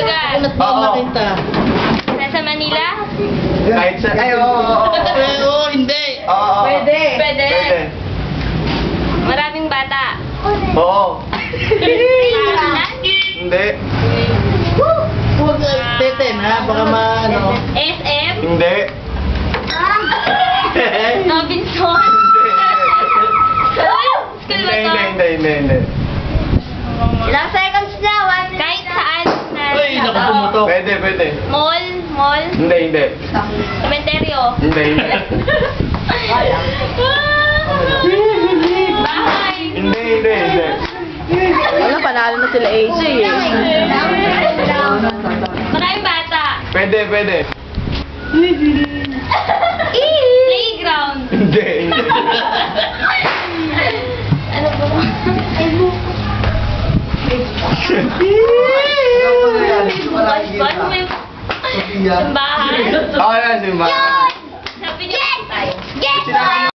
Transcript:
Lugar. Makinta. Nasa Manila? Kahit sa... Ay, oo. Oo, hindi. Oo. Pwede. Pwede. Maraming bata. Oo. Pangasinan? Hindi. Huwag teten ha, baka maano. SM? Hindi. Robinson? School ba to? Hindi. Ilang seconds na? 1 minute. Kahit saan na. Uy, naku, pumutok. Pwede. Mall? Hindi. Cementerio? Hindi. Bahay? Hindi. Wala, panalo na sila AJ eh. Maraming bata? Pwede. Playground? Hindi. Ano ba? Simbahan? Oo, yan, simbahan.